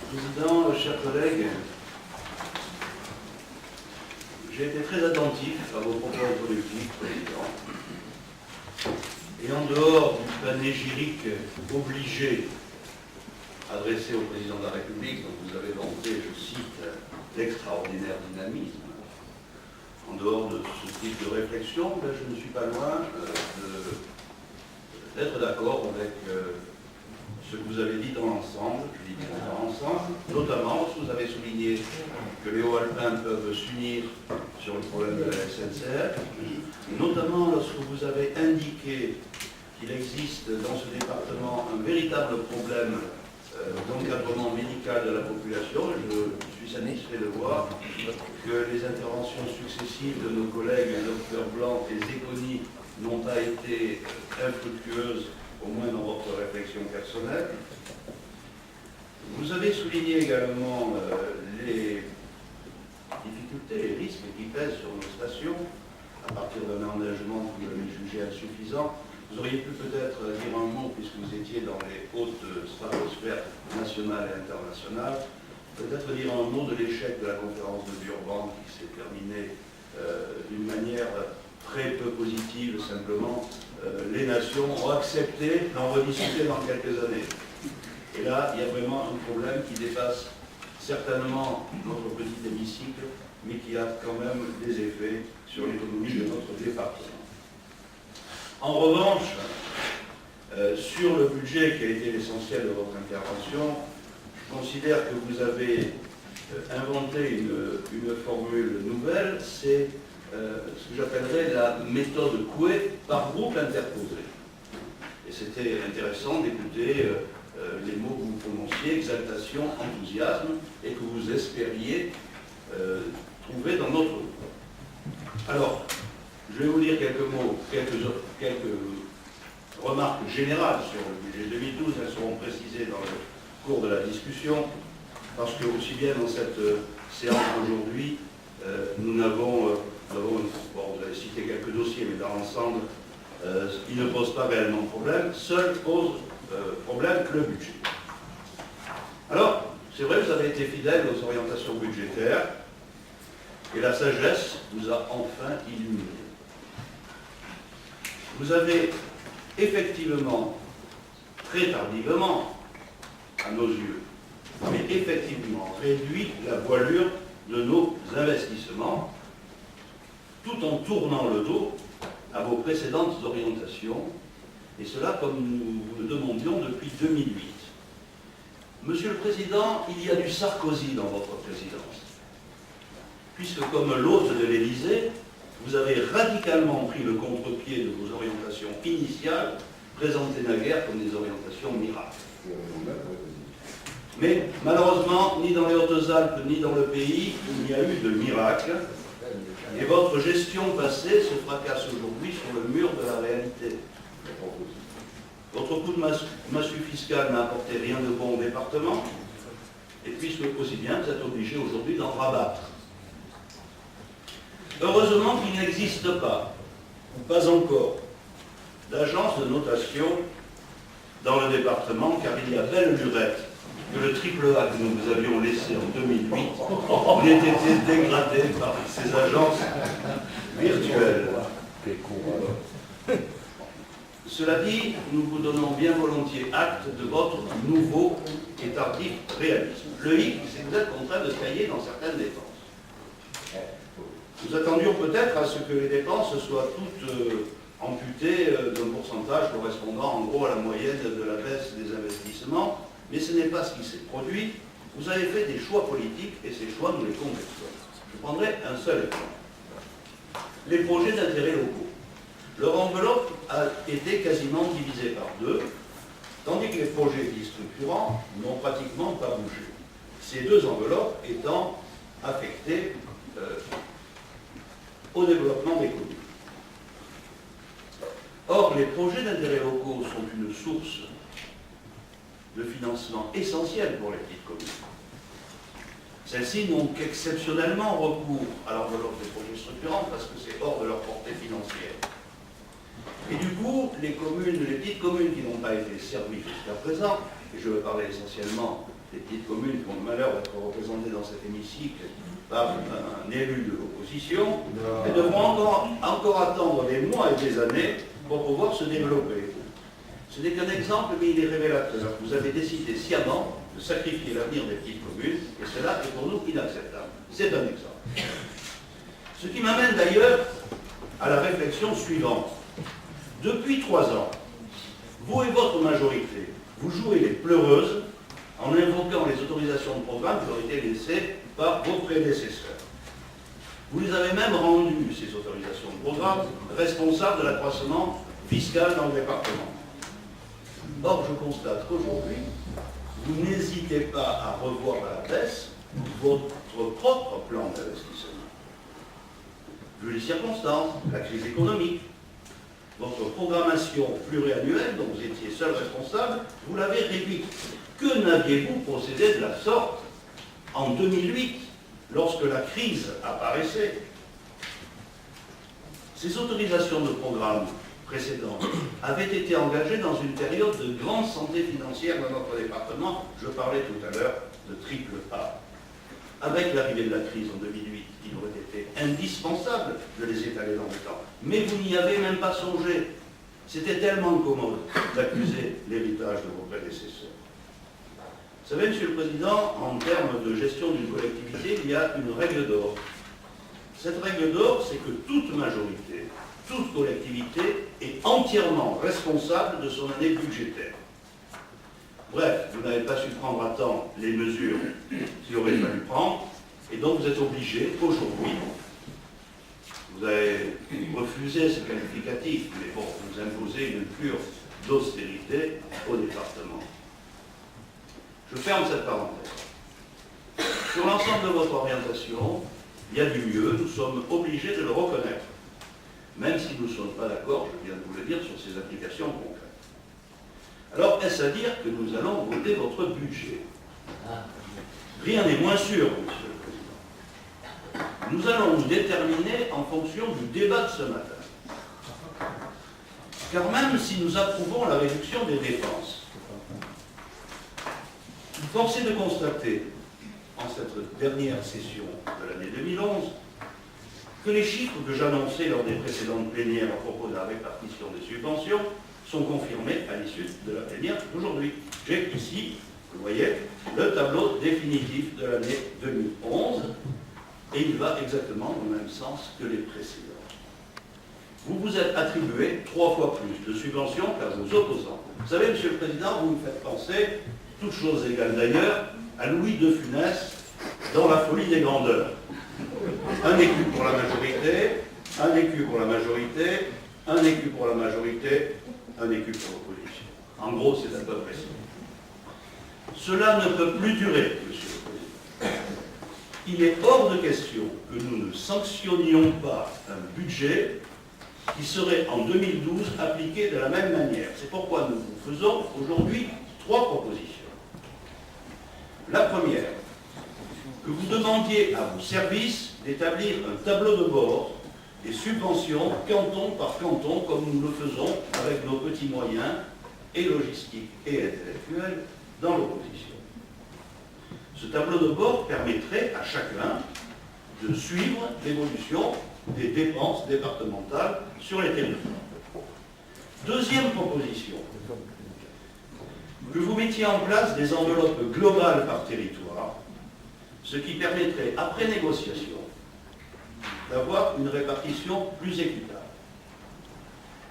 Président, chers collègues, j'ai été très attentif à vos propos introductifs, Président. Et en dehors du panégyrique obligé adressé au Président de la République, dont vous avez vanté, je cite, l'extraordinaire dynamisme, en dehors de ce type de réflexion, ben, je ne suis pas loin d'être d'accord avec ce que vous avez dit dans l'ensemble, notamment lorsque vous avez souligné que les Hauts-Alpins peuvent s'unir sur le problème de la SNCF, notamment lorsque vous avez indiqué qu'il existe dans ce département un véritable problème d'encadrement médical de la population. Je suis satisfait de voir que les interventions successives de nos collègues, le docteur Blanc et Zéconi, n'ont pas été infructueuses, au moins dans votre réflexion personnelle. Vous avez souligné également les difficultés, les risques qui pèsent sur nos stations à partir d'un engagement que vous avez jugé insuffisant. Vous auriez pu peut-être dire un mot, puisque vous étiez dans les hautes stratosphères nationales et internationales, peut-être dire un mot de l'échec de la conférence de Durban qui s'est terminée d'une manière très peu positive, simplement. Les nations ont accepté d'en rediscuter dans quelques années. Et là, il y a vraiment un problème qui dépasse certainement notre petit hémicycle, mais qui a quand même des effets sur l'économie de notre département. En revanche, sur le budget qui a été l'essentiel de votre intervention, je considère que vous avez inventé une formule nouvelle, c'est ce que j'appellerais la méthode Coué par groupe interposé. Et c'était intéressant d'écouter les mots que vous prononciez, exaltation, enthousiasme, et que vous espériez trouver dans notre groupe. Alors, je vais vous dire quelques mots, quelques remarques générales sur le budget 2012. Elles seront précisées dans le cours de la discussion, parce que aussi bien dans cette séance d'aujourd'hui, nous avons, bon, vous avez cité quelques dossiers, mais dans l'ensemble, ils ne posent pas réellement de problème. Seul pose problème le budget. Alors, c'est vrai, vous avez été fidèle aux orientations budgétaires, et la sagesse vous a enfin illuminé. Vous avez effectivement, très tardivement, à nos yeux, mais effectivement réduit la voilure de nos investissements, tout en tournant le dos à vos précédentes orientations, et cela comme nous vous le demandions depuis 2008. Monsieur le Président, il y a du Sarkozy dans votre présidence, puisque comme l'hôte de l'Élysée, vous avez radicalement pris le contre-pied de vos orientations initiales, présentées naguère comme des orientations miracles. Mais malheureusement, ni dans les Hautes-Alpes, ni dans le pays, il n'y a eu de miracle, et votre gestion passée se fracasse aujourd'hui sur le mur de la réalité. Votre coup de massue fiscale n'a apporté rien de bon au département, et puisque aussi bien, vous êtes obligé aujourd'hui d'en rabattre. Heureusement qu'il n'existe pas, ou pas encore, d'agence de notation dans le département, car il y a belle lurette que le triple A que nous vous avions laissé en 2008 n'ait été dégradé par ces agences virtuelles. Cela dit, nous vous donnons bien volontiers acte de votre nouveau et tardif réalisme. Le hic, c'est que vous êtes contraint de tailler dans certaines dépenses. Nous attendions peut-être à ce que les dépenses soient toutes amputées d'un pourcentage correspondant en gros à la moyenne de la baisse des investissements, mais ce n'est pas ce qui s'est produit. Vous avez fait des choix politiques et ces choix, nous les contestons. Je prendrai un seul exemple. Les projets d'intérêt locaux. Leur enveloppe a été quasiment divisée par deux, tandis que les projets dits structurants n'ont pratiquement pas bougé. Ces deux enveloppes étant affectées au développement des communes. Or, les projets d'intérêt locaux sont une source de financement essentielle pour les petites communes. Celles-ci n'ont qu'exceptionnellement recours à l'enveloppe des projets structurants parce que c'est hors de leur portée financière. Et du coup, les petites communes qui n'ont pas été servies jusqu'à présent, et je veux parler essentiellement les petites communes qui ont le malheur d'être représentées dans cet hémicycle par un élu de l'opposition, elles devront encore attendre des mois et des années pour pouvoir se développer. Ce n'est qu'un exemple, mais il est révélateur. Vous avez décidé sciemment de sacrifier l'avenir des petites communes, et cela est pour nous inacceptable. C'est un exemple. Ce qui m'amène d'ailleurs à la réflexion suivante. Depuis 3 ans, vous et votre majorité, vous jouez les pleureuses en invoquant les autorisations de programme qui ont été laissées par vos prédécesseurs. Vous les avez même rendues, ces autorisations de programme, responsables de l'accroissement fiscal dans le département. Or, je constate qu'aujourd'hui, vous n'hésitez pas à revoir à la baisse votre propre plan d'investissement. Vu les circonstances, la crise économique, votre programmation pluriannuelle, dont vous étiez seul responsable, vous l'avez réduite. Que n'aviez-vous procédé de la sorte en 2008, lorsque la crise apparaissait? Ces autorisations de programme précédentes avaient été engagées dans une période de grande santé financière dans notre département. Je parlais tout à l'heure de triple A. Avec l'arrivée de la crise en 2008, il aurait été indispensable de les étaler dans le temps. Mais vous n'y avez même pas songé. C'était tellement commode d'accuser l'héritage de vos prédécesseurs. Vous savez, Monsieur le Président, en termes de gestion d'une collectivité, il y a une règle d'or. Cette règle d'or, c'est que toute majorité, toute collectivité est entièrement responsable de son année budgétaire. Bref, vous n'avez pas su prendre à temps les mesures qu'il aurait fallu prendre, et donc vous êtes obligé, aujourd'hui, vous avez refusé ce qualificatif, mais bon, vous imposez une cure d'austérité au département. Je ferme cette parenthèse. Sur l'ensemble de votre orientation, il y a du mieux, nous sommes obligés de le reconnaître, même si nous ne sommes pas d'accord, je viens de vous le dire, sur ces applications concrètes. Alors, est-ce à dire que nous allons voter votre budget? Rien n'est moins sûr, Monsieur le Président. Nous allons nous déterminer en fonction du débat de ce matin. Car même si nous approuvons la réduction des dépenses, force est de constater, en cette dernière session de l'année 2011, que les chiffres que j'annonçais lors des précédentes plénières à propos de la répartition des subventions sont confirmés à l'issue de la plénière d'aujourd'hui. J'ai ici, vous voyez, le tableau définitif de l'année 2011, et il va exactement dans le même sens que les précédents. Vous vous êtes attribué 3 fois plus de subventions qu'à vos opposants. Vous savez, Monsieur le Président, vous me faites penser, toutes choses égales d'ailleurs, à Louis de Funès dans La folie des grandeurs. Un écu pour la majorité, un écu pour la majorité, un écu pour la majorité, un écu pour l'opposition. En gros, c'est à peu près ça. Cela ne peut plus durer, Monsieur le Président. Il est hors de question que nous ne sanctionnions pas un budget qui serait en 2012 appliqué de la même manière. C'est pourquoi nous vous faisons aujourd'hui 3 propositions. La première, que vous demandiez à vos services d'établir un tableau de bord des subventions canton par canton, comme nous le faisons avec nos petits moyens et logistiques et intellectuels dans l'opposition. Ce tableau de bord permettrait à chacun de suivre l'évolution des dépenses départementales sur les territoires. Deuxième proposition, que vous mettiez en place des enveloppes globales par territoire, ce qui permettrait, après négociation, d'avoir une répartition plus équitable.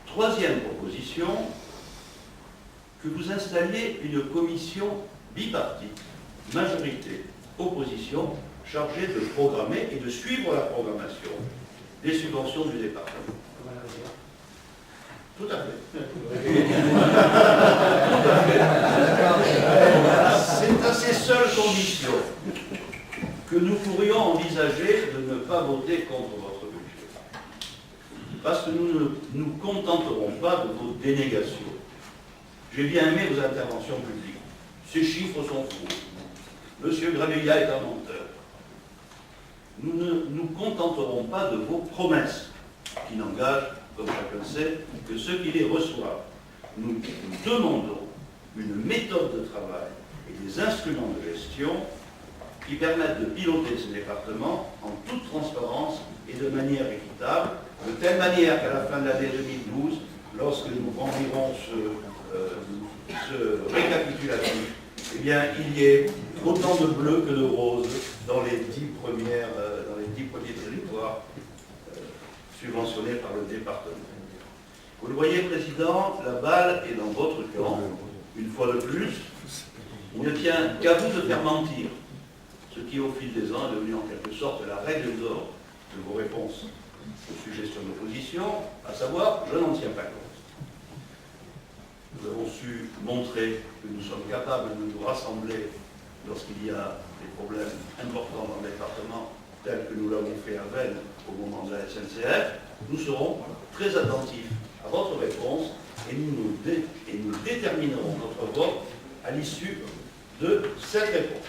Troisième proposition, que vous installiez une commission bipartite, majorité, opposition, chargée de programmer et de suivre la programmation des subventions du département. Tout à fait. Tout à fait. C'est à ces seules conditions que nous pourrions envisager de ne pas voter contre votre budget. Parce que nous ne nous contenterons pas de vos dénégations. J'ai bien aimé vos interventions publiques. Ces chiffres sont faux. Monsieur Gravilla est un menteur. Nous ne nous contenterons pas de vos promesses, qui n'engagent, comme chacun sait, que ceux qui les reçoivent. Nous demandons une méthode de travail et des instruments de gestion qui permettent de piloter ce département en toute transparence et de manière équitable, de telle manière qu'à la fin de l'année 2012, lorsque nous remplirons ce récapitulatif, eh bien, il y ait autant de bleus que de roses dans les 10 premiers territoires subventionnés par le département. Vous le voyez, Président, la balle est dans votre camp. Une fois de plus, il ne tient qu'à vous de faire mentir, ce qui, au fil des ans, est devenu en quelque sorte la règle d'or de vos réponses aux suggestions d'opposition, à savoir, je n'en tiens pas compte. Nous avons su montrer que nous sommes capables de nous rassembler lorsqu'il y a des problèmes importants dans le département, tels que nous l'avons fait à Vennes au moment de la SNCF. Nous serons très attentifs à votre réponse et nous déterminerons notre vote à l'issue de cette réponse.